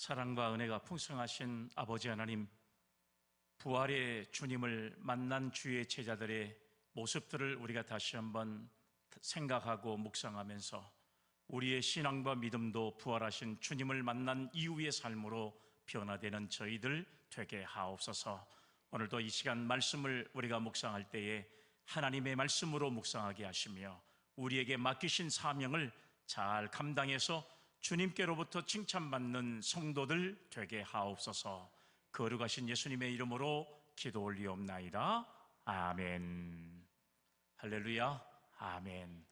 사랑과 은혜가 풍성하신 아버지 하나님, 부활의 주님을 만난 주의 제자들의 모습들을 우리가 다시 한번 생각하고 묵상하면서 우리의 신앙과 믿음도 부활하신 주님을 만난 이후의 삶으로 변화되는 저희들 되게 하옵소서. 오늘도 이 시간 말씀을 우리가 묵상할 때에 하나님의 말씀으로 묵상하게 하시며 우리에게 맡기신 사명을 잘 감당해서 주님께로부터 칭찬받는 성도들 되게 하옵소서. 거룩하신 예수님의 이름으로 기도 올리옵나이다. 아멘. 할렐루야. 아멘.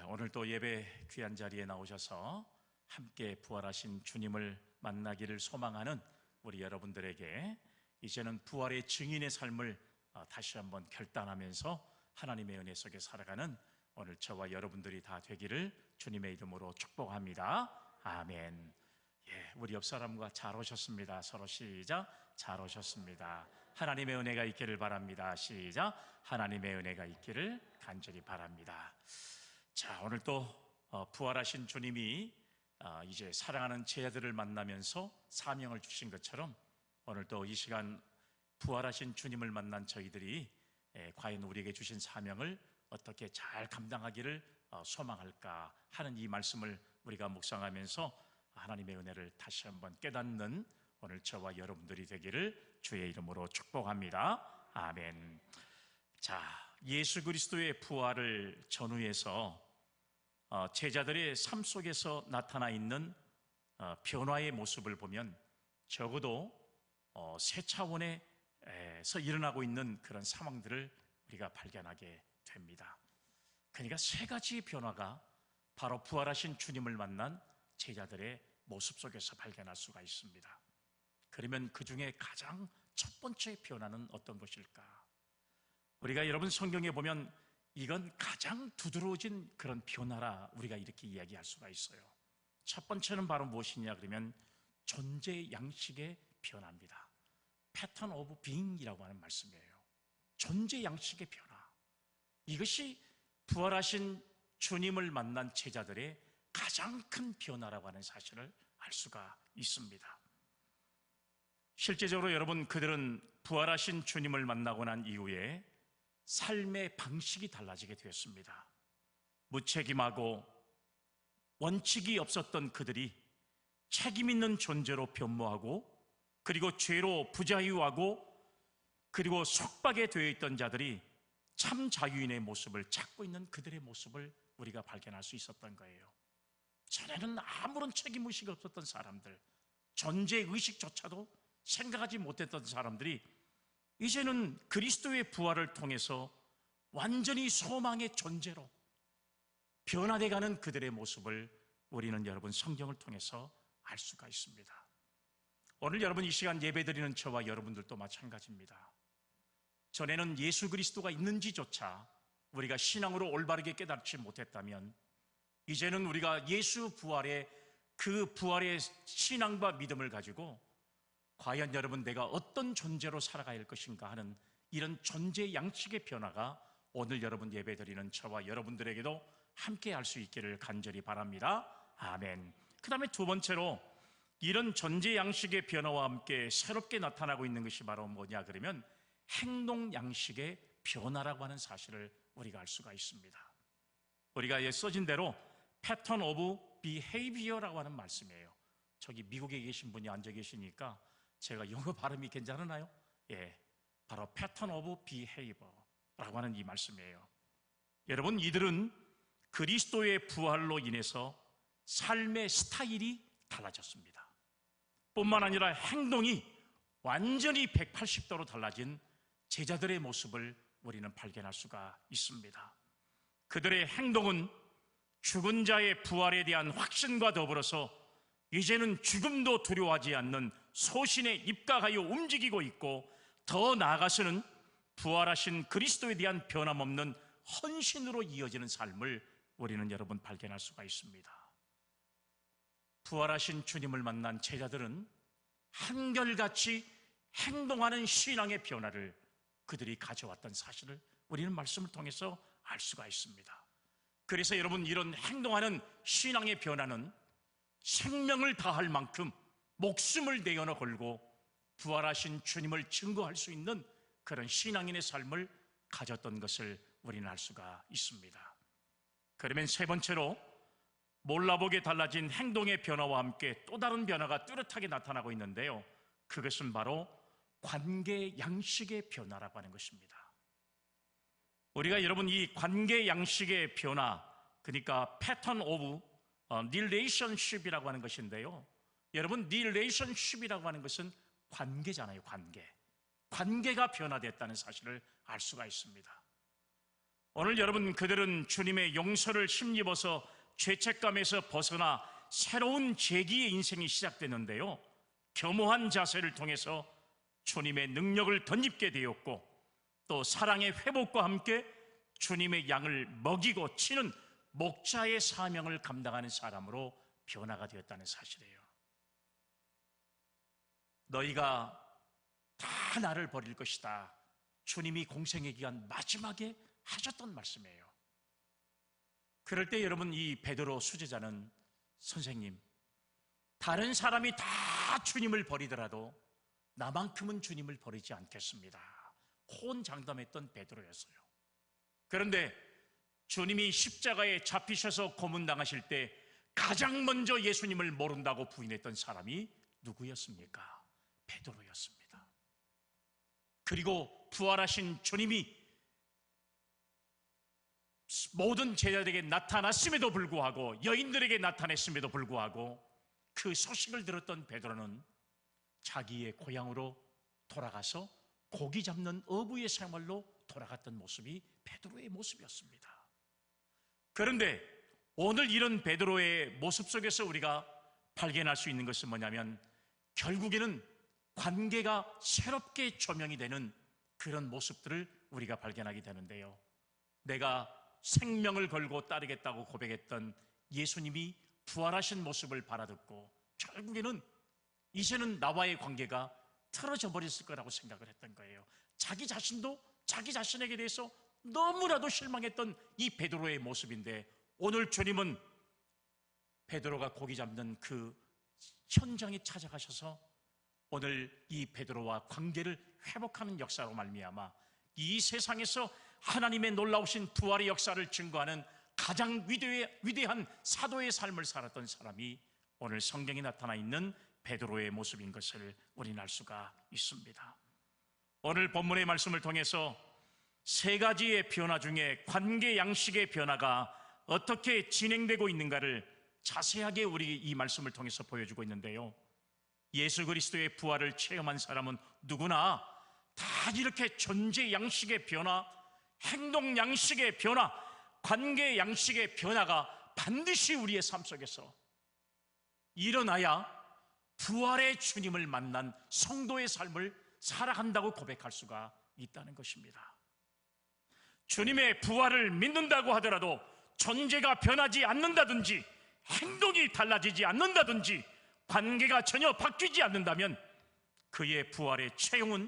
오늘 또 예배 귀한 자리에 나오셔서 함께 부활하신 주님을 만나기를 소망하는 우리 여러분들에게 이제는 부활의 증인의 삶을 다시 한번 결단하면서 하나님의 은혜 속에 살아가는 오늘 저와 여러분들이 다 되기를 주님의 이름으로 축복합니다. 아멘. 우리 옆 사람과 잘 오셨습니다. 서로 시작. 잘 오셨습니다. 하나님의 은혜가 있기를 바랍니다. 시작. 하나님의 은혜가 있기를 간절히 바랍니다. 자, 오늘 또 부활하신 주님이 이제 사랑하는 제자들을 만나면서 사명을 주신 것처럼 오늘 또 이 시간 부활하신 주님을 만난 저희들이 과연 우리에게 주신 사명을 어떻게 잘 감당하기를 소망할까 하는 이 말씀을 우리가 묵상하면서 하나님의 은혜를 다시 한번 깨닫는 오늘 저와 여러분들이 되기를 주의 이름으로 축복합니다. 아멘. 자, 예수 그리스도의 부활을 전후해서 제자들의 삶 속에서 나타나 있는 변화의 모습을 보면 적어도 세 차원에서 일어나고 있는 그런 상황들을 우리가 발견하게 됩니다. 그러니까 세 가지 변화가 바로 부활하신 주님을 만난 제자들의 모습 속에서 발견할 수가 있습니다. 그러면 그 중에 가장 첫 번째 변화는 어떤 것일까? 우리가 여러분 성경에 보면 이건 가장 두드러진 그런 변화라 우리가 이렇게 이야기할 수가 있어요. 첫 번째는 바로 무엇이냐 그러면 존재 양식의 변화입니다. 패턴 오브 빙이라고 하는 말씀이에요. 존재 양식의 변화. 이것이 부활하신 주님을 만난 제자들의 가장 큰 변화라고 하는 사실을 알 수가 있습니다. 실제적으로 여러분, 그들은 부활하신 주님을 만나고 난 이후에 삶의 방식이 달라지게 되었습니다. 무책임하고 원칙이 없었던 그들이 책임 있는 존재로 변모하고, 그리고 죄로 부자유하고, 그리고 속박에 되어 있던 자들이 참 자유인의 모습을 찾고 있는 그들의 모습을 우리가 발견할 수 있었던 거예요. 전에는 아무런 책임의식이 없었던 사람들, 존재의식조차도 생각하지 못했던 사람들이 이제는 그리스도의 부활을 통해서 완전히 소망의 존재로 변화돼가는 그들의 모습을 우리는 여러분 성경을 통해서 알 수가 있습니다. 오늘 여러분 이 시간 예배드리는 저와 여러분들도 마찬가지입니다. 전에는 예수 그리스도가 있는지조차 우리가 신앙으로 올바르게 깨닫지 못했다면 이제는 우리가 예수 부활의 그 부활의 신앙과 믿음을 가지고 과연 여러분 내가 어떤 존재로 살아가야 할 것인가 하는 이런 존재 양식의 변화가 오늘 여러분 예배드리는 저와 여러분들에게도 함께 할 수 있기를 간절히 바랍니다. 아멘. 그 다음에 두 번째로 이런 존재 양식의 변화와 함께 새롭게 나타나고 있는 것이 바로 뭐냐 그러면 행동 양식의 변화라고 하는 사실을 우리가 알 수가 있습니다. 우리가 써진 대로 패턴 오브 비헤이비어라고 하는 말씀이에요. 저기 미국에 계신 분이 앉아 계시니까 제가 영어 발음이 괜찮으나요? 바로 패턴 오브 비헤이버라고 하는 이 말씀이에요. 여러분, 이들은 그리스도의 부활로 인해서 삶의 스타일이 달라졌습니다. 뿐만 아니라 행동이 완전히 180도로 달라진 제자들의 모습을 우리는 발견할 수가 있습니다. 그들의 행동은 죽은 자의 부활에 대한 확신과 더불어서 이제는 죽음도 두려워하지 않는 소신에 입각하여 움직이고 있고, 더 나아가서는 부활하신 그리스도에 대한 변함없는 헌신으로 이어지는 삶을 우리는 여러분 발견할 수가 있습니다. 부활하신 주님을 만난 제자들은 한결같이 행동하는 신앙의 변화를 그들이 가져왔던 사실을 우리는 말씀을 통해서 알 수가 있습니다. 그래서 여러분, 이런 행동하는 신앙의 변화는 생명을 다할 만큼 목숨을 내어놓 걸고 부활하신 주님을 증거할 수 있는 그런 신앙인의 삶을 가졌던 것을 우리는 알 수가 있습니다. 그러면 세 번째로 몰라보게 달라진 행동의 변화와 함께 또 다른 변화가 뚜렷하게 나타나고 있는데요, 그것은 바로 관계 양식의 변화라고 하는 것입니다. 우리가 여러분 이 관계 양식의 변화, 그러니까 패턴 오브 릴레이션십이라고 하는 것인데요, 여러분 릴레이션십이라고 하는 것은 관계잖아요. 관계가 변화됐다는 사실을 알 수가 있습니다. 오늘 여러분 그들은 주님의 용서를 힘입어서 죄책감에서 벗어나 새로운 재기의 인생이 시작되는데요, 겸허한 자세를 통해서 주님의 능력을 덧입게 되었고 또 사랑의 회복과 함께 주님의 양을 먹이고 치는 목자의 사명을 감당하는 사람으로 변화가 되었다는 사실이에요. 너희가 다 나를 버릴 것이다, 주님이 공생의 기간 마지막에 하셨던 말씀이에요. 그럴 때 여러분 이 베드로 수제자는, 선생님, 다른 사람이 다 주님을 버리더라도 나만큼은 주님을 버리지 않겠습니다, 호언장담했던 베드로였어요. 그런데 주님이 십자가에 잡히셔서 고문당하실 때 가장 먼저 예수님을 모른다고 부인했던 사람이 누구였습니까? 베드로였습니다. 그리고 부활하신 주님이 모든 제자들에게 나타났음에도 불구하고, 여인들에게 나타냈음에도 불구하고 그 소식을 들었던 베드로는 자기의 고향으로 돌아가서 고기 잡는 어부의 생활로 돌아갔던 모습이 베드로의 모습이었습니다. 그런데 오늘 이런 베드로의 모습 속에서 우리가 발견할 수 있는 것은 뭐냐면, 결국에는 관계가 새롭게 조명이 되는 그런 모습들을 우리가 발견하게 되는데요, 내가 생명을 걸고 따르겠다고 고백했던 예수님이 부활하신 모습을 바라듣고 결국에는 이제는 나와의 관계가 틀어져 버렸을 거라고 생각을 했던 거예요. 자기 자신도 자기 자신에게 대해서 너무나도 실망했던 이 베드로의 모습인데, 오늘 주님은 베드로가 고기 잡는 그 현장에 찾아가셔서 오늘 이 베드로와 관계를 회복하는 역사로 말미암아 이 세상에서 하나님의 놀라우신 부활의 역사를 증거하는 가장 위대한 사도의 삶을 살았던 사람이 오늘 성경에 나타나 있는 베드로의 모습인 것을 우리는 알 수가 있습니다. 오늘 본문의 말씀을 통해서 세 가지의 변화 중에 관계 양식의 변화가 어떻게 진행되고 있는가를 자세하게 우리 이 말씀을 통해서 보여주고 있는데요, 예수 그리스도의 부활을 체험한 사람은 누구나 다 이렇게 존재 양식의 변화, 행동 양식의 변화, 관계 양식의 변화가 반드시 우리의 삶 속에서 일어나야 부활의 주님을 만난 성도의 삶을 살아간다고 고백할 수가 있다는 것입니다. 주님의 부활을 믿는다고 하더라도 존재가 변하지 않는다든지 행동이 달라지지 않는다든지 관계가 전혀 바뀌지 않는다면 그의 부활의 체험은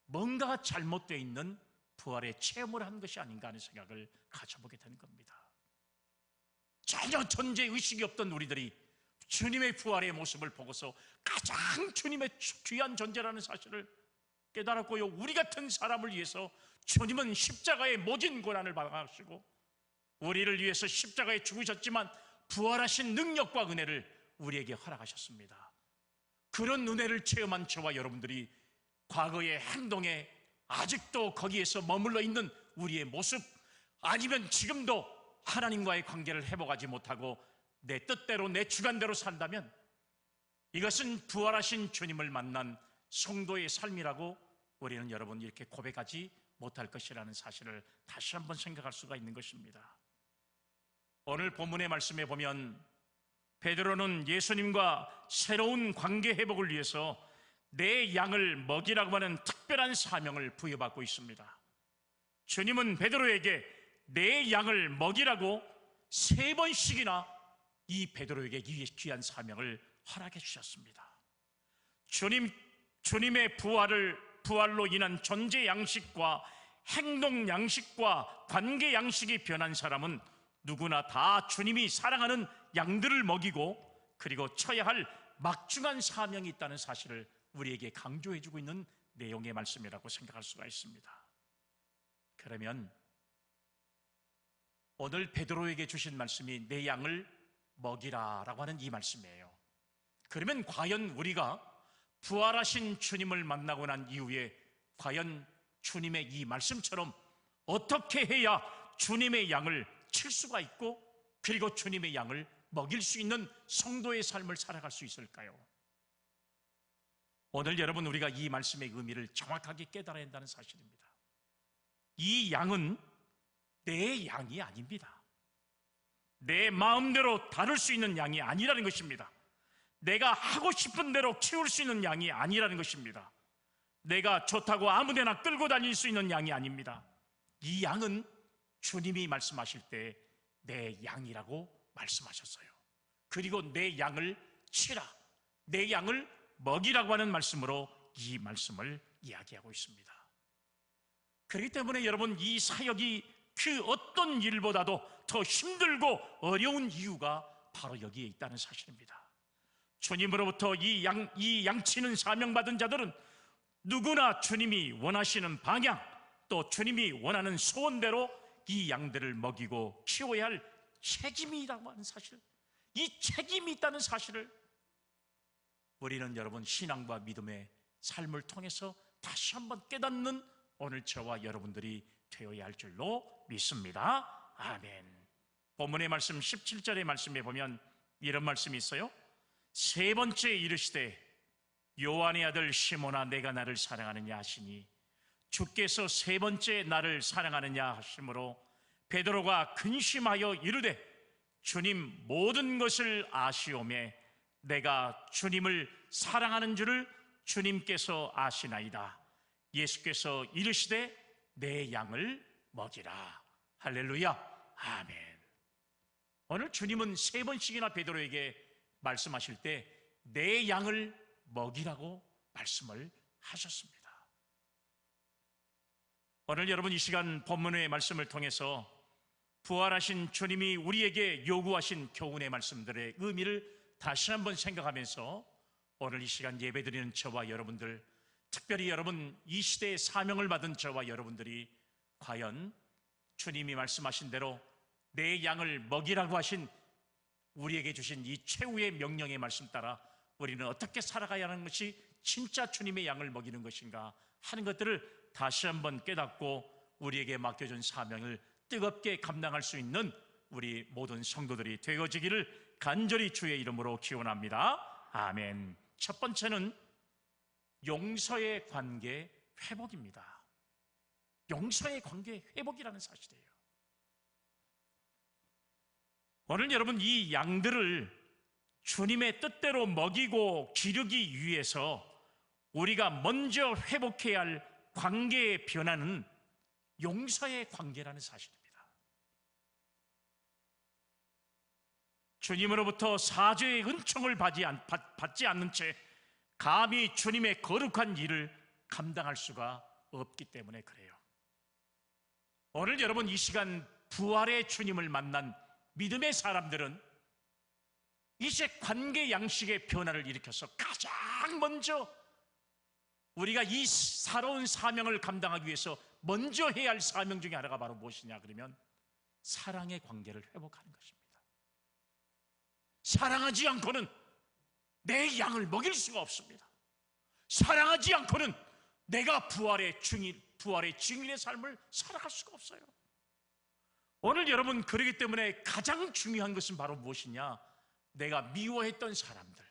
뭔가 잘못되어 있는 부활의 체험을 한 것이 아닌가 하는 생각을 가져보게 되는 겁니다. 전혀 존재의식이 없던 우리들이 주님의 부활의 모습을 보고서 가장 주님의 귀한 존재라는 사실을 깨달았고요, 우리 같은 사람을 위해서 주님은 십자가의 모진 고난을 받아가시고 우리를 위해서 십자가에 죽으셨지만 부활하신 능력과 은혜를 우리에게 허락하셨습니다. 그런 은혜를 체험한 저와 여러분들이 과거의 행동에 아직도 거기에서 머물러 있는 우리의 모습, 아니면 지금도 하나님과의 관계를 회복하지 못하고 내 뜻대로 내 주관대로 산다면 이것은 부활하신 주님을 만난 성도의 삶이라고 우리는 여러분 이렇게 고백하지 못할 것이라는 사실을 다시 한번 생각할 수가 있는 것입니다. 오늘 본문의 말씀에 보면 베드로는 예수님과 새로운 관계 회복을 위해서 내 양을 먹이라고 하는 특별한 사명을 부여받고 있습니다. 주님은 베드로에게 내 양을 먹이라고 3번씩이나 이 베드로에게 귀한 사명을 허락해 주셨습니다. 주님의 부활로 인한 존재 양식과 행동 양식과 관계 양식이 변한 사람은 누구나 다 주님이 사랑하는 양들을 먹이고 그리고 쳐야 할 막중한 사명이 있다는 사실을 우리에게 강조해주고 있는 내용의 말씀이라고 생각할 수가 있습니다. 그러면 오늘 베드로에게 주신 말씀이 내 양을 먹이라라고 하는 이 말씀이에요. 그러면 과연 우리가 부활하신 주님을 만나고 난 이후에 과연 주님의 이 말씀처럼 어떻게 해야 주님의 양을 칠 수가 있고 그리고 주님의 양을 먹일 수 있는 성도의 삶을 살아갈 수 있을까요? 오늘 여러분 우리가 이 말씀의 의미를 정확하게 깨달아야 한다는 사실입니다. 이 양은 내 양이 아닙니다. 내 마음대로 다룰 수 있는 양이 아니라는 것입니다. 내가 하고 싶은 대로 키울 수 있는 양이 아니라는 것입니다. 내가 좋다고 아무데나 끌고 다닐 수 있는 양이 아닙니다. 이 양은 주님이 말씀하실 때 내 양이라고 말씀하셨어요. 그리고 내 양을 치라, 내 양을 먹이라고 하는 말씀으로 이 말씀을 이야기하고 있습니다. 그렇기 때문에 여러분 이 사역이 그 어떤 일보다도 더 힘들고 어려운 이유가 바로 여기에 있다는 사실입니다. 주님으로부터 이 양치는 사명받은 자들은 누구나 주님이 원하시는 방향 또 주님이 원하는 소원대로 이 양들을 먹이고 키워야 할 책임이라고 하는 사실, 이 책임이 있다는 사실을 우리는 여러분 신앙과 믿음의 삶을 통해서 다시 한번 깨닫는 오늘 저와 여러분들이 되어야 할 줄로 믿습니다. 아멘. 본문의 말씀 17절의 말씀에 보면 이런 말씀이 있어요. 세 번째 이르시되 요한의 아들 시몬아 내가 나를 사랑하느냐 하시니 주께서 세 번째 나를 사랑하느냐 하심으로 베드로가 근심하여 이르되 주님 모든 것을 아시오매 내가 주님을 사랑하는 줄을 주님께서 아시나이다. 예수께서 이르시되 내 양을 먹이라. 할렐루야. 아멘. 오늘 주님은 세 번씩이나 베드로에게 말씀하실 때 내 양을 먹이라고 말씀을 하셨습니다. 오늘 여러분 이 시간 본문의 말씀을 통해서 부활하신 주님이 우리에게 요구하신 교훈의 말씀들의 의미를 다시 한번 생각하면서 오늘 이 시간 예배드리는 저와 여러분들, 특별히 여러분 이 시대의 사명을 받은 저와 여러분들이 과연 주님이 말씀하신 대로 내 양을 먹이라고 하신 우리에게 주신 이 최후의 명령의 말씀 따라 우리는 어떻게 살아가야 하는 것이 진짜 주님의 양을 먹이는 것인가 하는 것들을 다시 한번 깨닫고 우리에게 맡겨준 사명을 뜨겁게 감당할 수 있는 우리 모든 성도들이 되어지기를 간절히 주의 이름으로 기원합니다. 아멘. 첫 번째는 용서의 관계 회복입니다. 용서의 관계 회복이라는 사실이에요. 오늘 여러분 이 양들을 주님의 뜻대로 먹이고 기르기 위해서 우리가 먼저 회복해야 할 관계의 변화는 용서의 관계라는 사실입니다. 주님으로부터 사죄의 은총을 받지 않는 채 감히 주님의 거룩한 일을 감당할 수가 없기 때문에 그래요. 오늘 여러분 이 시간 부활의 주님을 만난 믿음의 사람들은 이제 관계 양식의 변화를 일으켜서 가장 먼저 우리가 이 새로운 사명을 감당하기 위해서 먼저 해야 할 사명 중에 하나가 바로 무엇이냐 그러면 사랑의 관계를 회복하는 것입니다. 사랑하지 않고는 내 양을 먹일 수가 없습니다. 사랑하지 않고는 내가 부활의 증인의 삶을 살아갈 수가 없어요. 오늘 여러분 그러기 때문에 가장 중요한 것은 바로 무엇이냐? 내가 미워했던 사람들,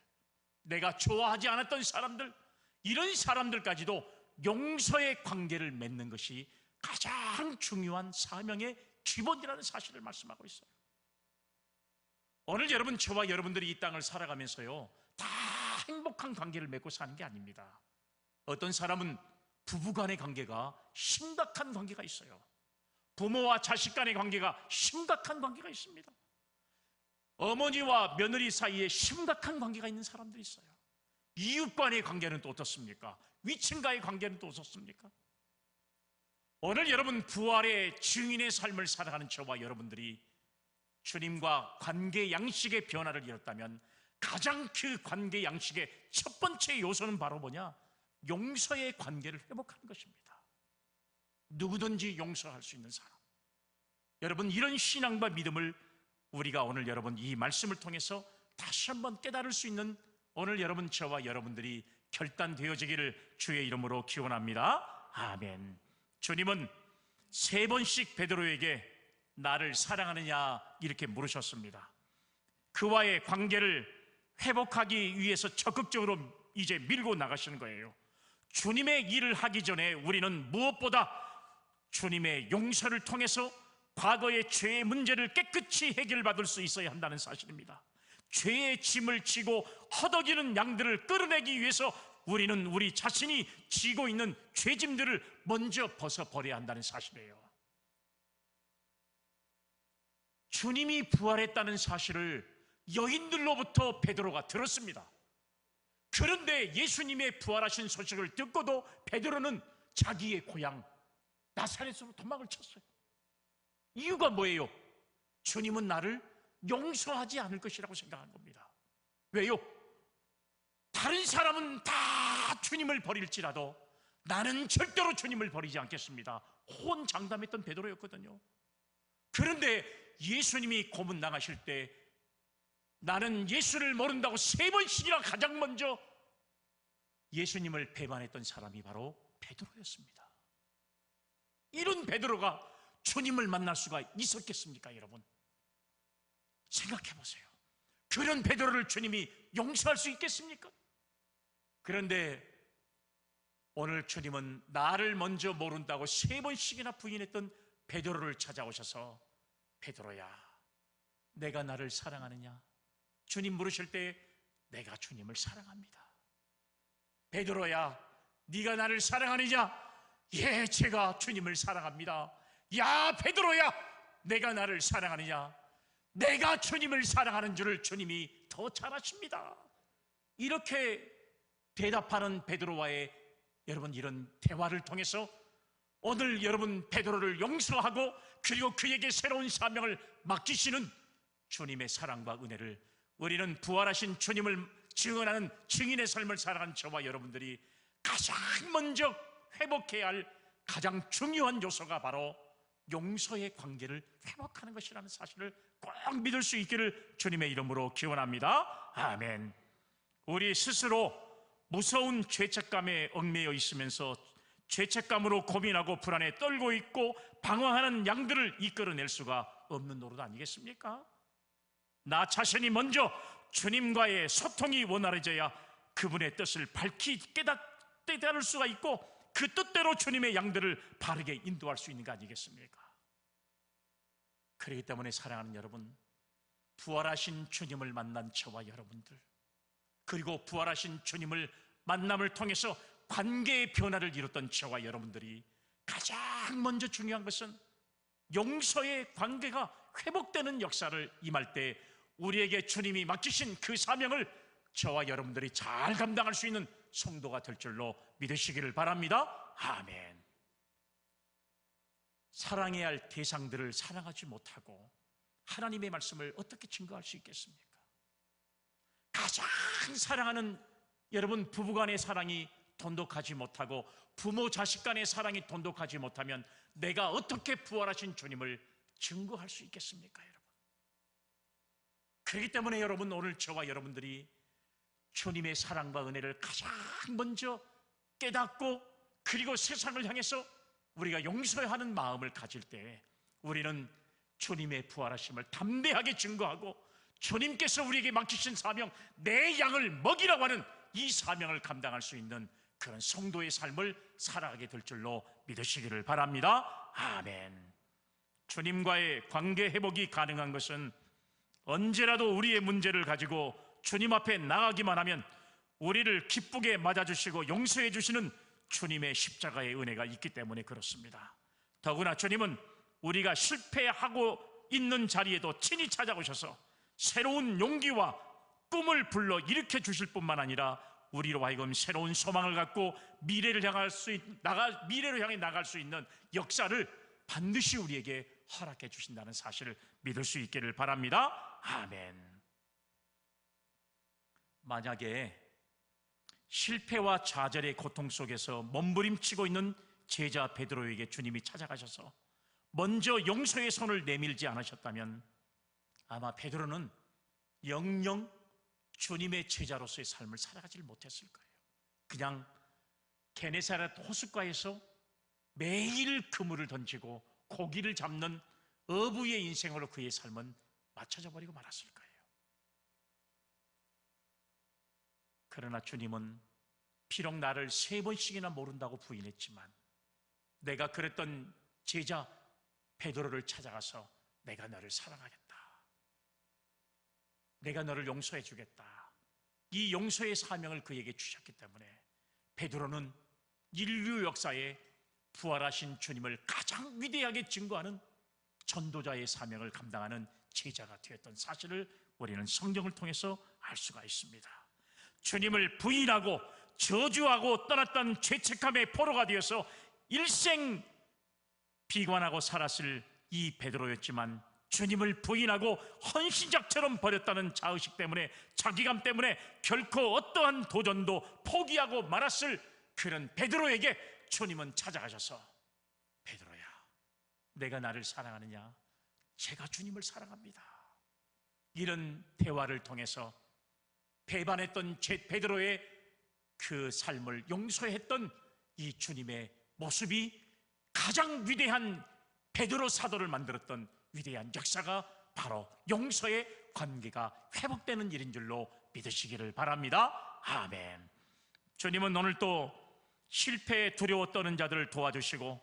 내가 좋아하지 않았던 사람들, 이런 사람들까지도 용서의 관계를 맺는 것이 가장 중요한 사명의 기본이라는 사실을 말씀하고 있어요. 오늘 여러분 저와 여러분들이 이 땅을 살아가면서요 다 행복한 관계를 맺고 사는 게 아닙니다. 어떤 사람은 부부간의 관계가 심각한 관계가 있어요. 부모와 자식 간의 관계가 심각한 관계가 있습니다. 어머니와 며느리 사이에 심각한 관계가 있는 사람들이 있어요. 이웃 간의 관계는 또 어떻습니까? 위층과의 관계는 또 어떻습니까? 오늘 여러분 부활의 증인의 삶을 살아가는 저와 여러분들이 주님과 관계 양식의 변화를 이뤘다면 가장 그 관계 양식의 첫 번째 요소는 바로 뭐냐? 용서의 관계를 회복하는 것입니다. 누구든지 용서할 수 있는 사람. 여러분, 이런 신앙과 믿음을 우리가 오늘 여러분 이 말씀을 통해서 다시 한번 깨달을 수 있는 오늘 여러분, 저와 여러분들이 결단되어지기를 주의 이름으로 기원합니다. 아멘. 주님은 3번씩 베드로에게 나를 사랑하느냐 이렇게 물으셨습니다. 그와의 관계를 회복하기 위해서 적극적으로 이제 밀고 나가시는 거예요. 주님의 일을 하기 전에 우리는 무엇보다 주님의 용서를 통해서 과거의 죄의 문제를 깨끗이 해결받을 수 있어야 한다는 사실입니다. 죄의 짐을 지고 허덕이는 양들을 끌어내기 위해서 우리는 우리 자신이 지고 있는 죄짐들을 먼저 벗어버려야 한다는 사실이에요. 주님이 부활했다는 사실을 여인들로부터 베드로가 들었습니다. 그런데 예수님의 부활하신 소식을 듣고도 베드로는 자기의 고향 나사렛으로 도망을 쳤어요. 이유가 뭐예요? 주님은 나를 용서하지 않을 것이라고 생각한 겁니다. 왜요? 다른 사람은 다 주님을 버릴지라도 나는 절대로 주님을 버리지 않겠습니다. 호언장담했던 베드로였거든요. 그런데 예수님이 고문 당하실 때 나는 예수를 모른다고 3번씩이나 가장 먼저 예수님을 배반했던 사람이 바로 베드로였습니다. 이런 베드로가 주님을 만날 수가 있었겠습니까, 여러분? 생각해 보세요. 그런 베드로를 주님이 용서할 수 있겠습니까? 그런데 오늘 주님은 나를 먼저 모른다고 3번씩이나 부인했던 베드로를 찾아오셔서 베드로야, 내가 나를 사랑하느냐? 주님 물으실 때 내가 주님을 사랑합니다. 베드로야, 네가 나를 사랑하느냐? 예, 제가 주님을 사랑합니다. 야, 베드로야, 내가 나를 사랑하느냐? 내가 주님을 사랑하는 줄을 주님이 더 잘 아십니다. 이렇게 대답하는 베드로와의 여러분 이런 대화를 통해서 오늘 여러분 베드로를 용서하고 그리고 그에게 새로운 사명을 맡기시는 주님의 사랑과 은혜를 우리는 부활하신 주님을 증언하는 증인의 삶을 살아가는 저와 여러분들이 가장 먼저 회복해야 할 가장 중요한 요소가 바로 용서의 관계를 회복하는 것이라는 사실을 꼭 믿을 수 있기를 주님의 이름으로 기원합니다. 아멘. 우리 스스로 무서운 죄책감에 얽매여 있으면서 죄책감으로 고민하고 불안에 떨고 있고 방황하는 양들을 이끌어낼 수가 없는 노릇 아니겠습니까? 나 자신이 먼저 주님과의 소통이 원활해져야 그분의 뜻을 밝히 깨달을 수가 있고 그 뜻대로 주님의 양들을 바르게 인도할 수 있는 거 아니겠습니까? 그렇기 때문에 사랑하는 여러분, 부활하신 주님을 만난 저와 여러분들, 그리고 부활하신 주님을 만남을 통해서 관계의 변화를 이뤘던 저와 여러분들이 가장 먼저 중요한 것은 용서의 관계가 회복되는 역사를 임할 때 우리에게 주님이 맡기신 그 사명을 저와 여러분들이 잘 감당할 수 있는 성도가 될 줄로 믿으시기를 바랍니다. 아멘. 사랑해야 할 대상들을 사랑하지 못하고 하나님의 말씀을 어떻게 증거할 수 있겠습니까? 가장 사랑하는 여러분 부부간의 사랑이 돈독하지 못하고 부모 자식 간의 사랑이 돈독하지 못하면 내가 어떻게 부활하신 주님을 증거할 수 있겠습니까, 여러분? 그렇기 때문에 여러분, 오늘 저와 여러분들이 주님의 사랑과 은혜를 가장 먼저 깨닫고 그리고 세상을 향해서 우리가 용서하는 마음을 가질 때 우리는 주님의 부활하심을 담대하게 증거하고 주님께서 우리에게 맡기신 사명, 내 양을 먹이라고 하는 이 사명을 감당할 수 있는 그런 성도의 삶을 살아가게 될 줄로 믿으시기를 바랍니다. 아멘. 주님과의 관계 회복이 가능한 것은 언제라도 우리의 문제를 가지고 주님 앞에 나가기만 하면 우리를 기쁘게 맞아주시고 용서해 주시는 주님의 십자가의 은혜가 있기 때문에 그렇습니다. 더구나 주님은 우리가 실패하고 있는 자리에도 친히 찾아오셔서 새로운 용기와 꿈을 불러 일으켜 주실 뿐만 아니라 우리로 하여금 새로운 소망을 갖고 미래로 향해 나갈 수 있는 역사를 반드시 우리에게 허락해 주신다는 사실을 믿을 수 있기를 바랍니다. 아멘. 만약에 실패와 좌절의 고통 속에서 몸부림치고 있는 제자 베드로에게 주님이 찾아가셔서 먼저 용서의 손을 내밀지 않으셨다면 아마 베드로는 영영 주님의 제자로서의 삶을 살아가지 못했을 거예요. 그냥 게네사렛 호숫가에서 매일 그물을 던지고 고기를 잡는 어부의 인생으로 그의 삶은 맞춰져 버리고 말았을 거예요. 그러나 주님은 비록 나를 3번씩이나 모른다고 부인했지만 내가 그랬던 제자 베드로를 찾아가서 내가 너를 사랑하겠다, 내가 너를 용서해 주겠다, 이 용서의 사명을 그에게 주셨기 때문에 베드로는 인류 역사에 부활하신 주님을 가장 위대하게 증거하는 전도자의 사명을 감당하는 제자가 되었던 사실을 우리는 성경을 통해서 알 수가 있습니다. 주님을 부인하고 저주하고 떠났던 죄책감의 포로가 되어서 일생 비관하고 살았을 이 베드로였지만 주님을 부인하고 헌신작처럼 버렸다는 자의식 때문에, 자기감 때문에 결코 어떠한 도전도 포기하고 말았을 그런 베드로에게 주님은 찾아가셔서 베드로야, 내가 나를 사랑하느냐? 제가 주님을 사랑합니다. 이런 대화를 통해서 배반했던 베드로의 그 삶을 용서했던 이 주님의 모습이 가장 위대한 베드로 사도를 만들었던 위대한 역사가 바로 용서의 관계가 회복되는 일인 줄로 믿으시기를 바랍니다. 아멘. 주님은 오늘 또 실패에 두려워 떠는 자들을 도와주시고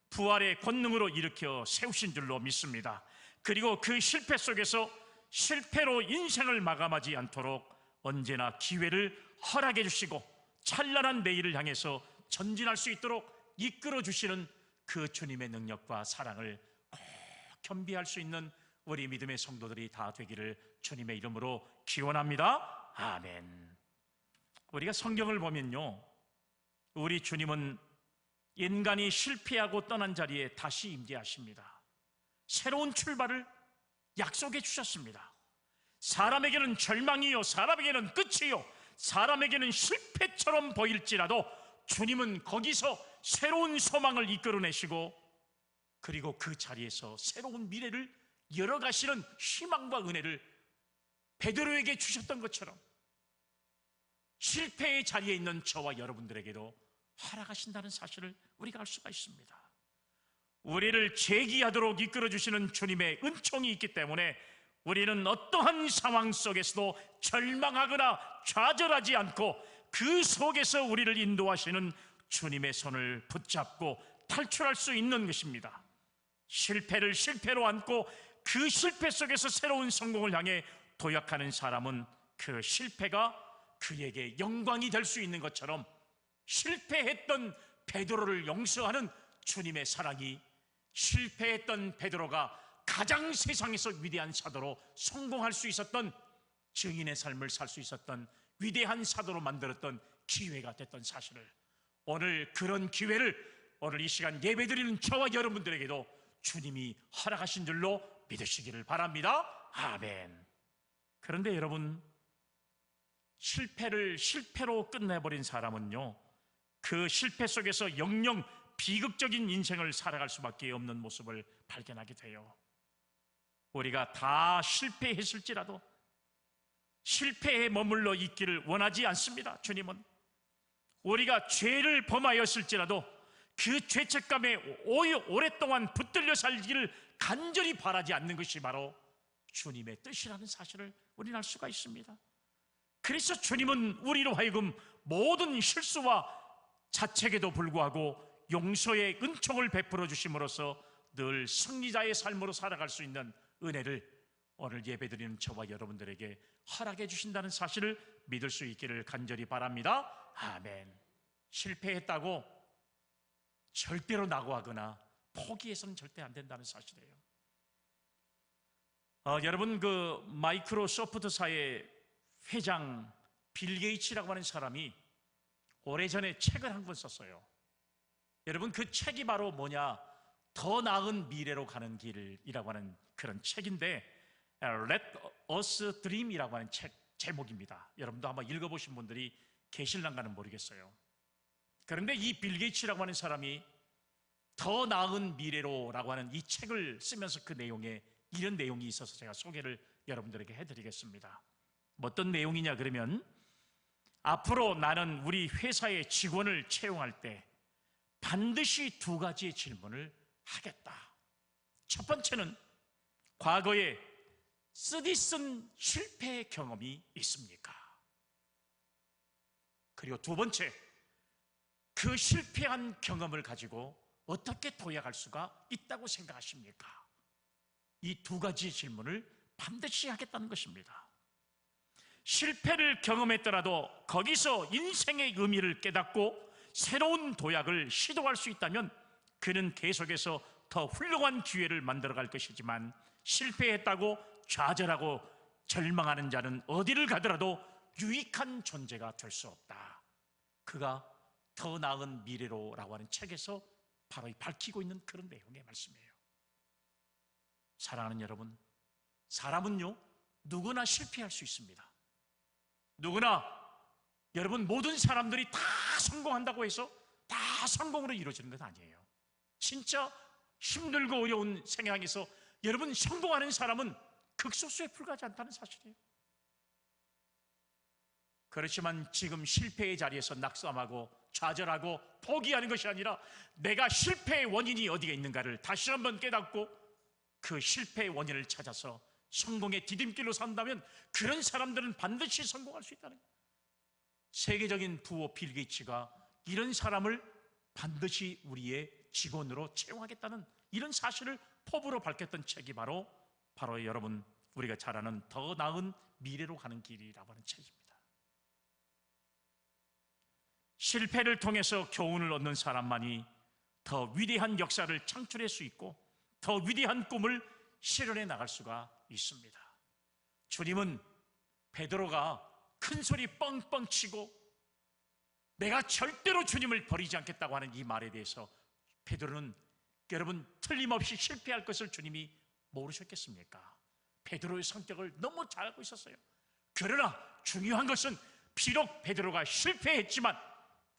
부활의 권능으로 일으켜 세우신 줄로 믿습니다. 그리고 그 실패 속에서 실패로 인생을 마감하지 않도록 언제나 기회를 허락해 주시고 찬란한 내일을 향해서 전진할 수 있도록 이끌어 주시는 그 주님의 능력과 사랑을 꼭 겸비할 수 있는 우리 믿음의 성도들이 다 되기를 주님의 이름으로 기원합니다. 아멘. 우리가 성경을 보면요, 우리 주님은 인간이 실패하고 떠난 자리에 다시 임재하십니다. 새로운 출발을 약속해 주셨습니다. 사람에게는 절망이요, 사람에게는 끝이요, 사람에게는 실패처럼 보일지라도 주님은 거기서 새로운 소망을 이끌어내시고 그리고 그 자리에서 새로운 미래를 열어가시는 희망과 은혜를 베드로에게 주셨던 것처럼 실패의 자리에 있는 저와 여러분들에게도 허락하신다는 사실을 우리가 알 수가 있습니다. 우리를 재기하도록 이끌어주시는 주님의 은총이 있기 때문에 우리는 어떠한 상황 속에서도 절망하거나 좌절하지 않고 그 속에서 우리를 인도하시는 주님의 손을 붙잡고 탈출할 수 있는 것입니다. 실패를 실패로 안고 그 실패 속에서 새로운 성공을 향해 도약하는 사람은 그 실패가 그에게 영광이 될 수 있는 것처럼 실패했던 베드로를 용서하는 주님의 사랑이 실패했던 베드로가 가장 세상에서 위대한 사도로 성공할 수 있었던, 증인의 삶을 살 수 있었던 위대한 사도로 만들었던 기회가 됐던 사실을, 오늘 그런 기회를 오늘 이 시간 예배드리는 저와 여러분들에게도 주님이 허락하신 줄로 믿으시기를 바랍니다. 아멘. 그런데 여러분, 실패를 실패로 끝내버린 사람은요, 그 실패 속에서 영영 비극적인 인생을 살아갈 수밖에 없는 모습을 발견하게 돼요. 우리가 다 실패했을지라도 실패에 머물러 있기를 원하지 않습니다. 주님은 우리가 죄를 범하였을지라도 그 죄책감에 오랫동안 붙들려 살기를 간절히 바라지 않는 것이 바로 주님의 뜻이라는 사실을 우리는 알 수가 있습니다. 그래서 주님은 우리로 하여금 모든 실수와 자책에도 불구하고 용서의 은총을 베풀어 주심으로써 늘 승리자의 삶으로 살아갈 수 있는 은혜를 오늘 예배드리는 저와 여러분들에게 허락해 주신다는 사실을 믿을 수 있기를 간절히 바랍니다. 아멘. 실패했다고 절대로 낙오하거나 포기해서는 절대 안 된다는 사실이에요. 여러분, 그 마이크로소프트사의 회장 빌 게이츠라고 하는 사람이 오래전에 책을 한 권 썼어요. 여러분, 그 책이 바로 뭐냐? 더 나은 미래로 가는 길이라고 하는 그런 책인데, Let Us Dream이라고 하는 책, 제목입니다. 여러분도 한번 읽어보신 분들이 계실랑가는 모르겠어요. 그런데 이 빌 게이츠라고 하는 사람이 더 나은 미래로라고 하는 이 책을 쓰면서 그 내용에 이런 내용이 있어서 제가 소개를 여러분들에게 해드리겠습니다. 어떤 내용이냐 그러면, 앞으로 나는 우리 회사의 직원을 채용할 때 반드시 두 가지의 질문을 하겠다. 첫 번째는, 과거에 쓰디쓴 실패 경험이 있습니까? 그리고 두 번째, 그 실패한 경험을 가지고 어떻게 도약할 수가 있다고 생각하십니까? 이 두 가지 질문을 반드시 하겠다는 것입니다. 실패를 경험했더라도 거기서 인생의 의미를 깨닫고 새로운 도약을 시도할 수 있다면 그는 계속해서 더 훌륭한 기회를 만들어갈 것이지만, 실패했다고 좌절하고 절망하는 자는 어디를 가더라도 유익한 존재가 될 수 없다. 그가 더 나은 미래로라고 하는 책에서 바로 밝히고 있는 그런 내용의 말씀이에요. 사랑하는 여러분, 사람은요 누구나 실패할 수 있습니다. 누구나, 여러분, 모든 사람들이 다 성공한다고 해서 다 성공으로 이루어지는 건 아니에요. 진짜 힘들고 어려운 생활에서 여러분 성공하는 사람은 극소수에 불과하지 않다는 사실이에요. 그렇지만 지금 실패의 자리에서 낙담하고 좌절하고 포기하는 것이 아니라 내가 실패의 원인이 어디에 있는가를 다시 한번 깨닫고 그 실패의 원인을 찾아서 성공의 디딤길로 산다면 그런 사람들은 반드시 성공할 수 있다는 거예요. 세계적인 부호 빌 게이츠가 이런 사람을 반드시 우리의 직원으로 채용하겠다는 이런 사실을 포부로 밝혔던 책이 바로 여러분, 우리가 잘 아는 더 나은 미래로 가는 길이라고 하는 책입니다. 실패를 통해서 교훈을 얻는 사람만이 더 위대한 역사를 창출할 수 있고 더 위대한 꿈을 실현해 나갈 수가 있습니다. 주님은 베드로가 큰 소리 뻥뻥 치고 내가 절대로 주님을 버리지 않겠다고 하는 이 말에 대해서 베드로는, 여러분, 틀림없이 실패할 것을 주님이 모르셨겠습니까? 베드로의 성격을 너무 잘 알고 있었어요. 그러나 중요한 것은 비록 베드로가 실패했지만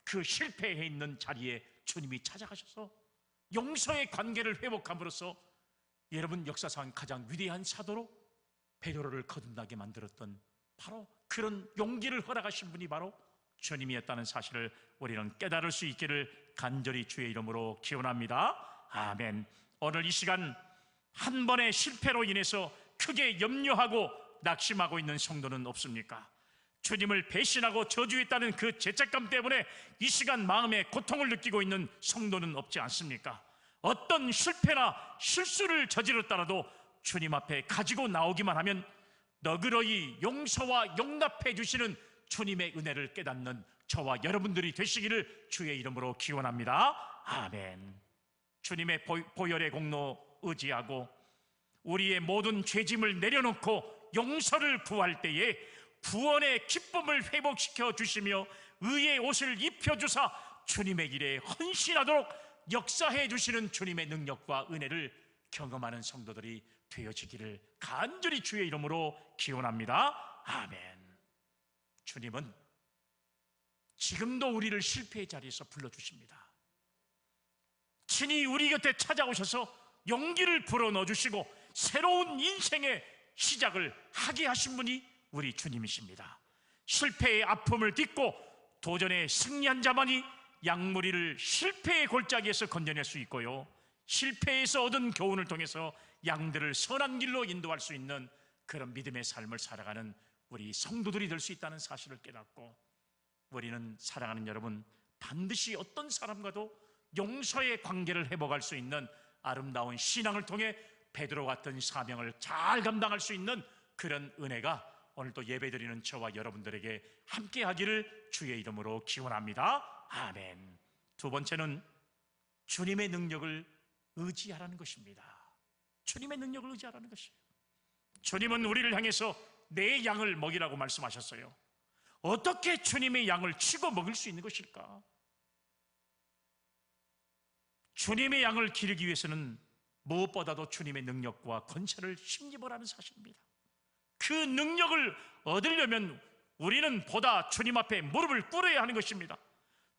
그 실패해 있는 자리에 주님이 찾아가셔서 용서의 관계를 회복함으로써 여러분, 역사상 가장 위대한 사도로 베드로를 거듭나게 만들었던 바로 그런 용기를 허락하신 분이 바로 주님이었다는 사실을 우리는 깨달을 수 있기를 간절히 주의 이름으로 기원합니다. 아멘. 오늘 이 시간 한 번의 실패로 인해서 크게 염려하고 낙심하고 있는 성도는 없습니까? 주님을 배신하고 저주했다는 그 죄책감 때문에 이 시간 마음에 고통을 느끼고 있는 성도는 없지 않습니까? 어떤 실패나 실수를 저질렀더라도 주님 앞에 가지고 나오기만 하면 너그러이 용서와 용납해 주시는 주님의 은혜를 깨닫는 저와 여러분들이 되시기를 주의 이름으로 기원합니다. 아멘. 주님의 보혈의 공로 의지하고 우리의 모든 죄짐을 내려놓고 용서를 구할 때에 구원의 기쁨을 회복시켜 주시며 의의 옷을 입혀주사 주님의 일에 헌신하도록 역사해 주시는 주님의 능력과 은혜를 경험하는 성도들이 되어지기를 간절히 주의 이름으로 기원합니다. 아멘. 주님은 지금도 우리를 실패의 자리에서 불러주십니다. 친히 우리 곁에 찾아오셔서 용기를 불어넣어주시고 새로운 인생의 시작을 하게 하신 분이 우리 주님이십니다. 실패의 아픔을 딛고 도전에 승리한 자만이 양무리를 실패의 골짜기에서 건져낼 수 있고요, 실패에서 얻은 교훈을 통해서 양들을 선한 길로 인도할 수 있는 그런 믿음의 삶을 살아가는 우리 성도들이 될 수 있다는 사실을 깨닫고, 우리는 사랑하는 여러분, 반드시 어떤 사람과도 용서의 관계를 회복할 수 있는 아름다운 신앙을 통해 베드로 같은 사명을 잘 감당할 수 있는 그런 은혜가 오늘도 예배드리는 저와 여러분들에게 함께 하기를 주의 이름으로 기원합니다. 아멘. 두 번째는 주님의 능력을 의지하라는 것입니다. 주님의 능력을 의지하라는 것이에요. 주님은 우리를 향해서 내 양을 먹이라고 말씀하셨어요. 어떻게 주님의 양을 치고 먹일 수 있는 것일까? 주님의 양을 기르기 위해서는 무엇보다도 주님의 능력과 권세를 힘입으라는 사실입니다. 그 능력을 얻으려면 우리는 보다 주님 앞에 무릎을 꿇어야 하는 것입니다.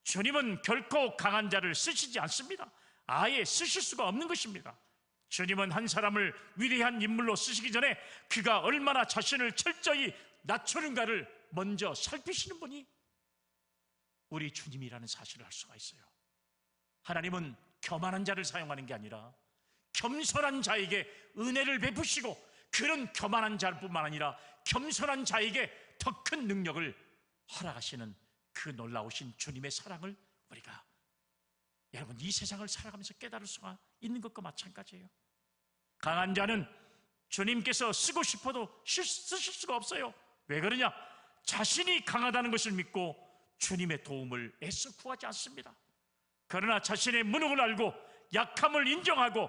주님은 결코 강한 자를 쓰시지 않습니다. 아예 쓰실 수가 없는 것입니다. 주님은 한 사람을 위대한 인물로 쓰시기 전에 그가 얼마나 자신을 철저히 낮추는가를 먼저 살피시는 분이 우리 주님이라는 사실을 알 수가 있어요. 하나님은 교만한 자를 사용하는 게 아니라 겸손한 자에게 은혜를 베푸시고, 그런 교만한 자뿐만 아니라 겸손한 자에게 더 큰 능력을 허락하시는 그 놀라우신 주님의 사랑을 우리가, 여러분, 이 세상을 살아가면서 깨달을 수가 있는 것과 마찬가지예요. 강한 자는 주님께서 쓰고 싶어도 쓰실 수가 없어요. 왜 그러냐? 자신이 강하다는 것을 믿고 주님의 도움을 애써 구하지 않습니다. 그러나 자신의 무능을 알고 약함을 인정하고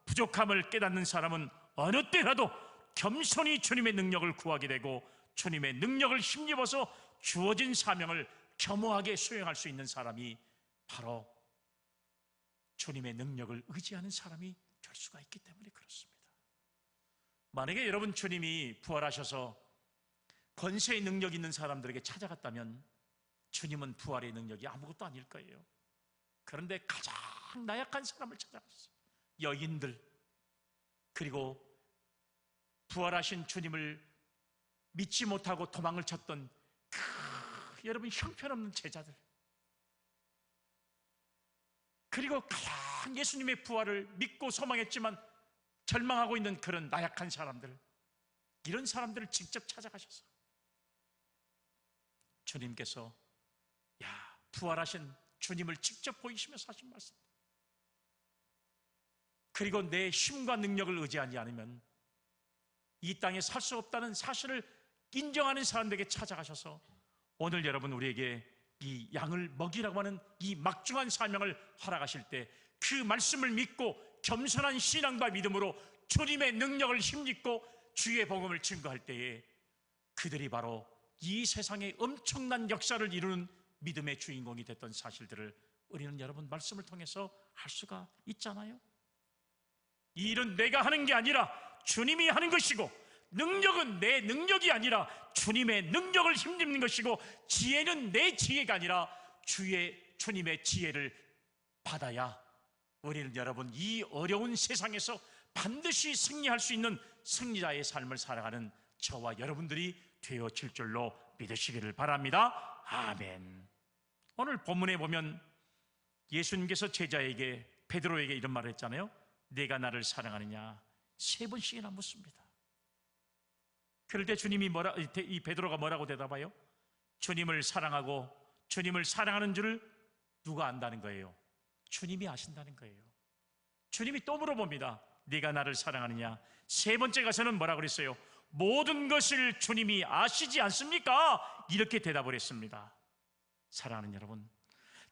부족함을 깨닫는 사람은 어느 때라도 겸손히 주님의 능력을 구하게 되고, 주님의 능력을 힘입어서 주어진 사명을 겸허하게 수행할 수 있는 사람이 바로 주님의 능력을 의지하는 사람이 될 수가 있기 때문에 그렇습니다. 만약에 여러분 주님이 부활하셔서 권세의 능력 있는 사람들에게 찾아갔다면 주님은 부활의 능력이 아무것도 아닐 거예요. 그런데 가장 나약한 사람을 찾아갔어요. 여인들, 그리고 부활하신 주님을 믿지 못하고 도망을 쳤던 여러분 형편없는 제자들, 그리고 가장 예수님의 부활을 믿고 소망했지만 절망하고 있는 그런 나약한 사람들, 이런 사람들을 직접 찾아가셔서 주님께서 부활하신 주님을 직접 보이시면서 하신 말씀, 그리고 내 힘과 능력을 의지하지 않으면 이 땅에 살 수 없다는 사실을 인정하는 사람들에게 찾아가셔서 오늘 여러분 우리에게 이 양을 먹이라고 하는 이 막중한 사명을 허락하실 때 그 말씀을 믿고 겸손한 신앙과 믿음으로 주님의 능력을 힘입고 주의 복음을 증거할 때에 그들이 바로 이 세상에 엄청난 역사를 이루는 믿음의 주인공이 됐던 사실들을 우리는 여러분 말씀을 통해서 알 수가 있잖아요. 이 일은 내가 하는 게 아니라 주님이 하는 것이고, 능력은 내 능력이 아니라 주님의 능력을 힘입는 것이고, 지혜는 내 지혜가 아니라 주님의 지혜를 받아야 우리는 여러분 이 어려운 세상에서 반드시 승리할 수 있는 승리자의 삶을 살아가는 저와 여러분들이 되어질 줄로 믿으시기를 바랍니다. 아멘. 오늘 본문에 보면 예수님께서 제자에게, 베드로에게 이런 말을 했잖아요. 네가 나를 사랑하느냐 3번씩이나 묻습니다. 그럴 때 주님이 이 베드로가 뭐라고 대답해요? 주님을 사랑하고 주님을 사랑하는 줄을 누가 안다는 거예요? 주님이 아신다는 거예요. 주님이 또 물어봅니다. 네가 나를 사랑하느냐? 3번째 가서는 뭐라고 그랬어요? 모든 것을 주님이 아시지 않습니까? 이렇게 대답을 했습니다. 사랑하는 여러분,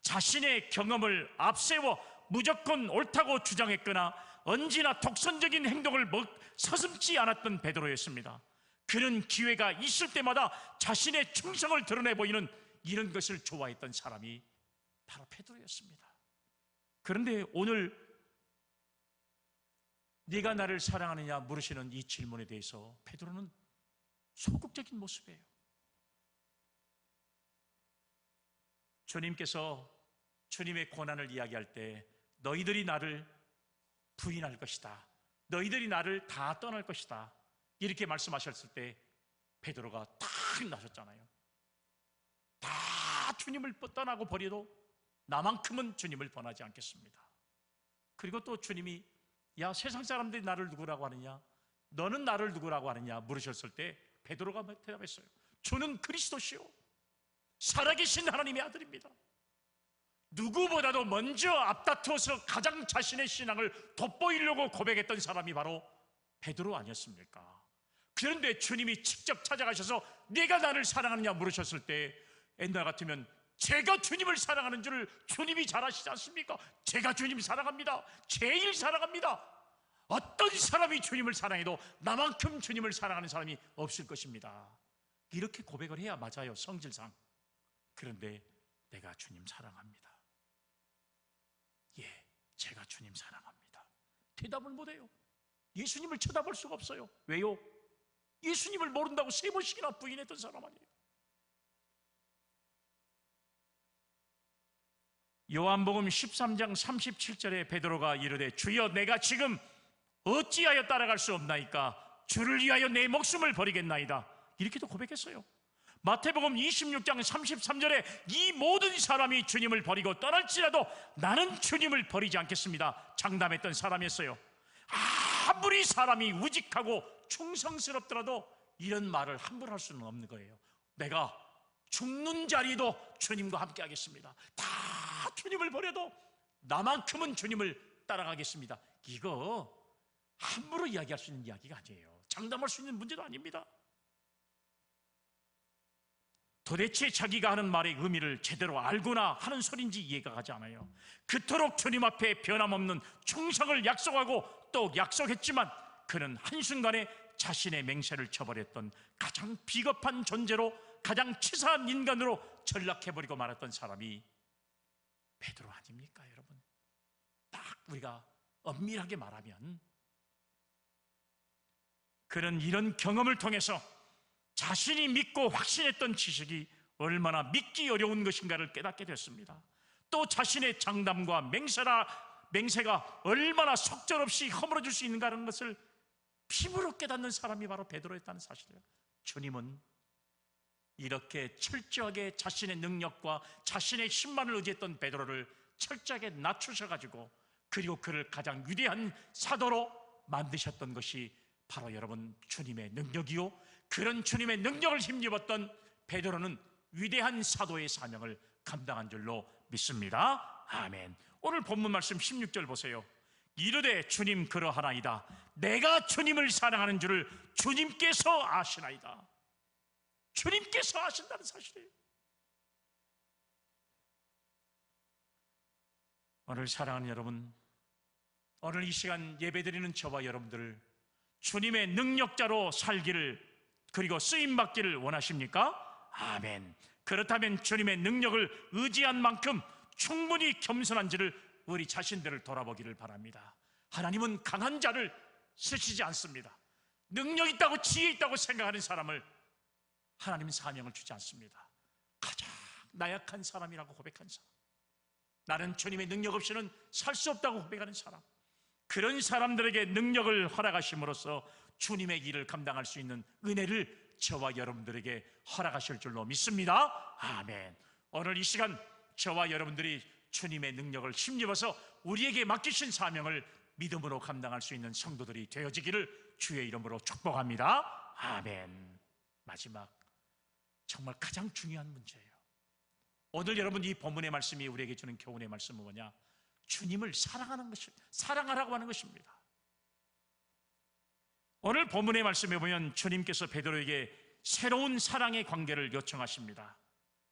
자신의 경험을 앞세워 무조건 옳다고 주장했거나 언제나 독선적인 행동을 서슴지 않았던 베드로였습니다. 그는 기회가 있을 때마다 자신의 충성을 드러내 보이는 이런 것을 좋아했던 사람이 바로 베드로였습니다. 그런데 오늘 네가 나를 사랑하느냐 물으시는 이 질문에 대해서 베드로는 소극적인 모습이에요. 주님께서 주님의 고난을 이야기할 때 너희들이 나를 부인할 것이다, 너희들이 나를 다 떠날 것이다, 이렇게 말씀하셨을 때 베드로가 탁 나섰잖아요. 다 주님을 떠나고 버려도 나만큼은 주님을 떠나지 않겠습니다. 그리고 또 주님이 야, 세상 사람들이 나를 누구라고 하느냐, 너는 나를 누구라고 하느냐 물으셨을 때 베드로가 대답했어요. 주는 그리스도시요 살아계신 하나님의 아들입니다. 누구보다도 먼저 앞다투어서 가장 자신의 신앙을 돋보이려고 고백했던 사람이 바로 베드로 아니었습니까? 그런데 주님이 직접 찾아가셔서 네가 나를 사랑하느냐 물으셨을 때 옛날 같으면 제가 주님을 사랑하는 줄을 주님이 잘 아시지 않습니까? 제가 주님 사랑합니다. 제일 사랑합니다. 어떤 사람이 주님을 사랑해도 나만큼 주님을 사랑하는 사람이 없을 것입니다. 이렇게 고백을 해야 맞아요, 성질상. 그런데 내가 주님 사랑합니다. 예, 제가 주님 사랑합니다. 대답을 못해요. 예수님을 쳐다볼 수가 없어요. 왜요? 예수님을 모른다고 3번씩이나 부인했던 사람 아니에요. 요한복음 13장 37절에 베드로가 이르되 주여 내가 지금 어찌하여 따라갈 수 없나이까 주를 위하여 내 목숨을 버리겠나이다, 이렇게도 고백했어요. 마태복음 26장 33절에 이 모든 사람이 주님을 버리고 떠날지라도 나는 주님을 버리지 않겠습니다, 장담했던 사람이었어요. 아무리 사람이 우직하고 충성스럽더라도 이런 말을 함부로 할 수는 없는 거예요. 내가 죽는 자리도 주님과 함께 하겠습니다, 다 주님을 버려도 나만큼은 주님을 따라가겠습니다, 이거 함부로 이야기할 수 있는 이야기가 아니에요. 장담할 수 있는 문제도 아닙니다. 도대체 자기가 하는 말의 의미를 제대로 알고나 하는 소리인지 이해가 가지 않아요. 그토록 주님 앞에 변함없는 충성을 약속하고 또 약속했지만 그는 한순간에 자신의 맹세를 저버렸던 가장 비겁한 존재로, 가장 치사한 인간으로 전락해버리고 말았던 사람이 베드로 아닙니까 여러분? 딱 우리가 엄밀하게 말하면 그는 이런 경험을 통해서 자신이 믿고 확신했던 지식이 얼마나 믿기 어려운 것인가를 깨닫게 됐습니다. 또 자신의 장담과 맹세가 얼마나 속절없이 허물어질 수 있는가 하는 것을 피부로 깨닫는 사람이 바로 베드로였다는 사실이에요. 주님은 이렇게 철저하게 자신의 능력과 자신의 힘만을 의지했던 베드로를 철저하게 낮추셔가지고 그리고 그를 가장 위대한 사도로 만드셨던 것이 바로 여러분 주님의 능력이요, 그런 주님의 능력을 힘입었던 베드로는 위대한 사도의 사명을 감당한 줄로 믿습니다. 아멘. 오늘 본문 말씀 16절 보세요. 이르되 주님 그러하나이다, 내가 주님을 사랑하는 줄을 주님께서 아시나이다. 주님께서 아신다는 사실이에요. 오늘 사랑하는 여러분, 오늘 이 시간 예배드리는 저와 여러분들을 주님의 능력자로 살기를 그리고 쓰임받기를 원하십니까? 아멘. 그렇다면 주님의 능력을 의지한 만큼 충분히 겸손한지를 우리 자신들을 돌아보기를 바랍니다. 하나님은 강한 자를 쓰시지 않습니다. 능력 있다고 지혜 있다고 생각하는 사람을 하나님은 사명을 주지 않습니다. 가장 나약한 사람이라고 고백한 사람, 나는 주님의 능력 없이는 살 수 없다고 고백하는 사람, 그런 사람들에게 능력을 허락하심으로써 주님의 일을 감당할 수 있는 은혜를 저와 여러분들에게 허락하실 줄로 믿습니다. 아멘. 오늘 이 시간 저와 여러분들이 주님의 능력을 힘입어서 우리에게 맡기신 사명을 믿음으로 감당할 수 있는 성도들이 되어지기를 주의 이름으로 축복합니다. 아멘. 마지막 정말 가장 중요한 문제예요. 오늘 여러분 이 본문의 말씀이 우리에게 주는 교훈의 말씀은 뭐냐? 주님을 사랑하는 것입니다. 사랑하라고 하는 것입니다. 오늘 본문의 말씀에 보면 주님께서 베드로에게 새로운 사랑의 관계를 요청하십니다.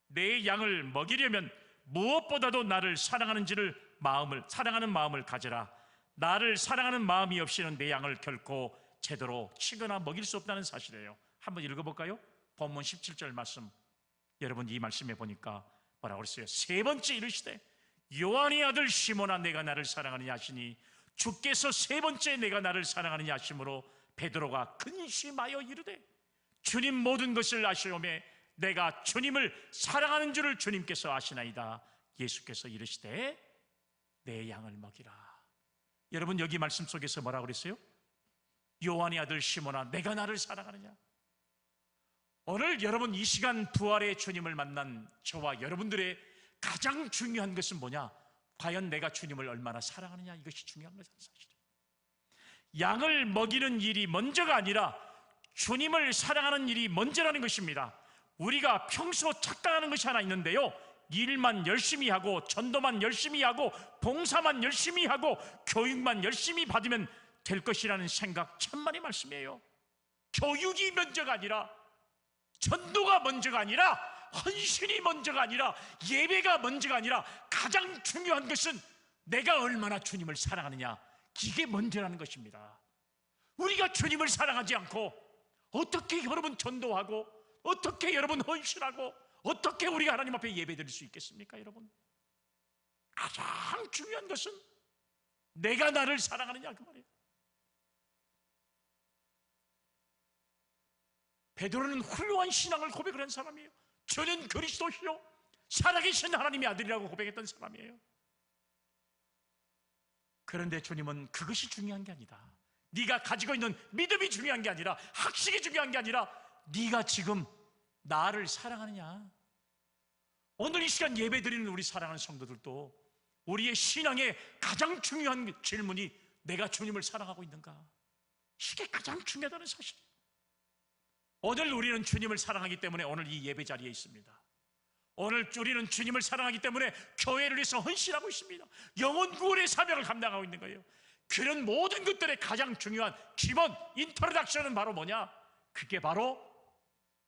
내 양을 먹이려면 무엇보다도 나를 사랑하는 마음을 가져라. 나를 사랑하는 마음이 없이는 내 양을 결코 제대로 치거나 먹일 수 없다는 사실이에요. 한번 읽어볼까요? 본문 17절 말씀. 여러분 이 말씀에 보니까 뭐라고 그랬어요? 세 번째 이르시되 요한의 아들 시몬아 내가 나를 사랑하느냐 하시니 주께서 세 번째 내가 나를 사랑하느냐 하심으로 베드로가 근심하여 이르되 주님 모든 것을 아시오매 내가 주님을 사랑하는 줄을 주님께서 아시나이다. 예수께서 이르시되 내 양을 먹이라. 여러분 여기 말씀 속에서 뭐라고 그랬어요? 요한의 아들 시몬아 내가 나를 사랑하느냐. 오늘 여러분 이 시간 부활의 주님을 만난 저와 여러분들의 가장 중요한 것은 뭐냐? 과연 내가 주님을 얼마나 사랑하느냐, 이것이 중요한 것은 사실이에요. 양을 먹이는 일이 먼저가 아니라 주님을 사랑하는 일이 먼저라는 것입니다. 우리가 평소 착각하는 것이 하나 있는데요, 일만 열심히 하고 전도만 열심히 하고 봉사만 열심히 하고 교육만 열심히 받으면 될 것이라는 생각 천만의 말씀이에요. 교육이 먼저가 아니라, 전도가 먼저가 아니라, 헌신이 먼저가 아니라, 예배가 먼저가 아니라 가장 중요한 것은 내가 얼마나 주님을 사랑하느냐, 이게 먼저라는 것입니다. 우리가 주님을 사랑하지 않고 어떻게 여러분 전도하고 어떻게 여러분 헌신하고 어떻게 우리가 하나님 앞에 예배드릴 수 있겠습니까? 여러분 가장 중요한 것은 내가 나를 사랑하느냐 그 말이에요. 베드로는 훌륭한 신앙을 고백을 한 사람이에요. 저는 그리스도시요 살아계신 하나님의 아들이라고 고백했던 사람이에요. 그런데 주님은 그것이 중요한 게 아니다, 네가 가지고 있는 믿음이 중요한 게 아니라, 학식이 중요한 게 아니라, 네가 지금 나를 사랑하느냐. 오늘 이 시간 예배드리는 우리 사랑하는 성도들도 우리의 신앙의 가장 중요한 질문이 내가 주님을 사랑하고 있는가? 이게 가장 중요하다는 사실이에요. 오늘 우리는 주님을 사랑하기 때문에 오늘 이 예배 자리에 있습니다. 오늘 우리는 주님을 사랑하기 때문에 교회를 위해서 헌신하고 있습니다. 영혼 구원의 사명을 감당하고 있는 거예요. 그런 모든 것들의 가장 중요한 기본 인트로덕션은 바로 뭐냐? 그게 바로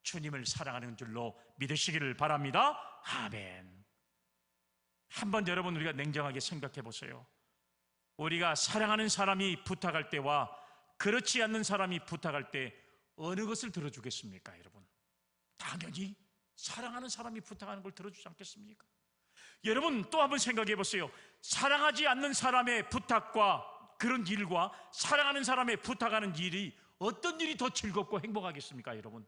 주님을 사랑하는 줄로 믿으시기를 바랍니다. 아멘. 한번 여러분 우리가 냉정하게 생각해 보세요. 우리가 사랑하는 사람이 부탁할 때와 그렇지 않는 사람이 부탁할 때 어느 것을 들어주겠습니까, 여러분? 당연히 사랑하는 사람이 부탁하는 걸 들어주지 않겠습니까? 여러분 또 한번 생각해 보세요. 사랑하지 않는 사람의 부탁과 그런 일과 사랑하는 사람의 부탁하는 일이 어떤 일이 더 즐겁고 행복하겠습니까, 여러분?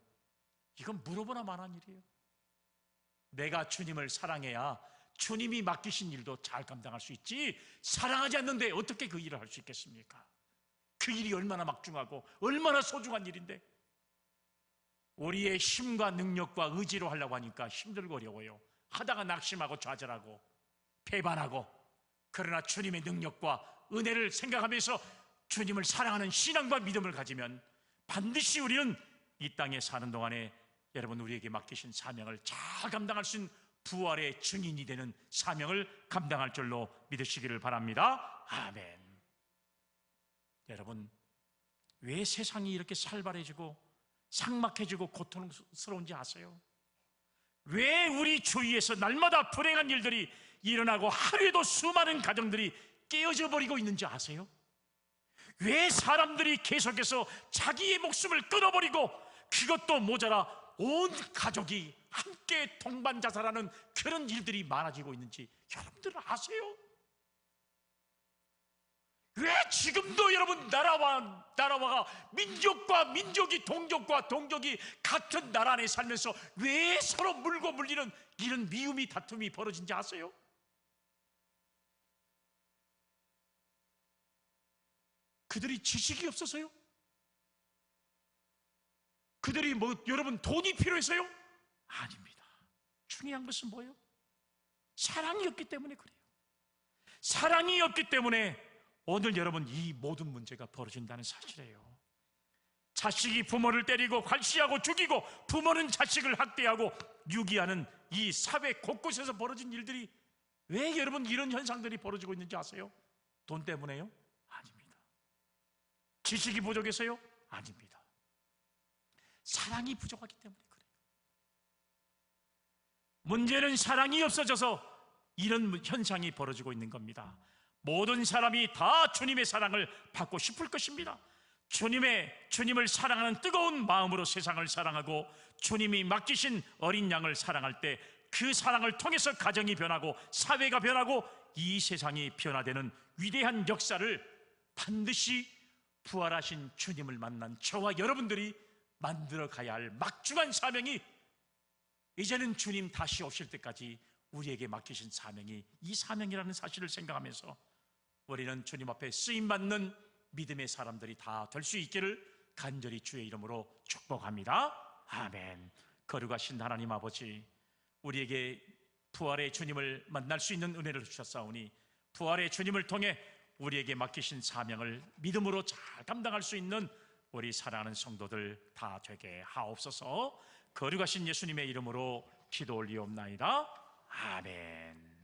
이건 물어보나 말한 일이에요. 내가 주님을 사랑해야 주님이 맡기신 일도 잘 감당할 수 있지, 사랑하지 않는데 어떻게 그 일을 할 수 있겠습니까? 그 일이 얼마나 막중하고 얼마나 소중한 일인데, 우리의 힘과 능력과 의지로 하려고 하니까 힘들고 어려워요. 하다가 낙심하고 좌절하고 배반하고. 그러나 주님의 능력과 은혜를 생각하면서 주님을 사랑하는 신앙과 믿음을 가지면 반드시 우리는 이 땅에 사는 동안에 여러분 우리에게 맡기신 사명을 잘 감당할 수 있는 부활의 증인이 되는 사명을 감당할 줄로 믿으시기를 바랍니다. 아멘. 여러분, 왜 세상이 이렇게 살벌해지고 삭막해지고 고통스러운지 아세요? 왜 우리 주위에서 날마다 불행한 일들이 일어나고 하루에도 수많은 가정들이 깨어져 버리고 있는지 아세요? 왜 사람들이 계속해서 자기의 목숨을 끊어버리고 그것도 모자라 온 가족이 함께 동반 자살하는 그런 일들이 많아지고 있는지 여러분들 아세요? 왜 지금도 여러분 나라와 민족과 민족이 동족과 동족이 같은 나라 안에 살면서 왜 서로 물고 물리는 이런 미움이 다툼이 벌어진지 아세요? 그들이 지식이 없어서요? 그들이 여러분 돈이 필요해서요? 아닙니다. 중요한 것은 뭐예요? 사랑이 없기 때문에 그래요. 사랑이 없기 때문에 오늘 여러분 이 모든 문제가 벌어진다는 사실이에요. 자식이 부모를 때리고 괄시하고 죽이고 부모는 자식을 학대하고 유기하는 이 사회 곳곳에서 벌어진 일들이 왜 여러분 이런 현상들이 벌어지고 있는지 아세요? 돈 때문에요? 아닙니다. 지식이 부족해서요? 아닙니다. 사랑이 부족하기 때문에 그래요. 문제는 사랑이 없어져서 이런 현상이 벌어지고 있는 겁니다. 모든 사람이 다 주님의 사랑을 받고 싶을 것입니다. 주님을 사랑하는 뜨거운 마음으로 세상을 사랑하고 주님이 맡기신 어린 양을 사랑할 때 그 사랑을 통해서 가정이 변하고 사회가 변하고 이 세상이 변화되는 위대한 역사를 반드시 부활하신 주님을 만난 저와 여러분들이 만들어 가야 할 막중한 사명이, 이제는 주님 다시 오실 때까지 우리에게 맡기신 사명이 이 사명이라는 사실을 생각하면서 우리는 주님 앞에 쓰임받는 믿음의 사람들이 다 될 수 있기를 간절히 주의 이름으로 축복합니다. 아멘. 거룩하신 하나님 아버지, 우리에게 부활의 주님을 만날 수 있는 은혜를 주셨사오니 부활의 주님을 통해 우리에게 맡기신 사명을 믿음으로 잘 감당할 수 있는 우리 사랑하는 성도들 다 되게 하옵소서. 거룩하신 예수님의 이름으로 기도 올리옵나이다. 아멘.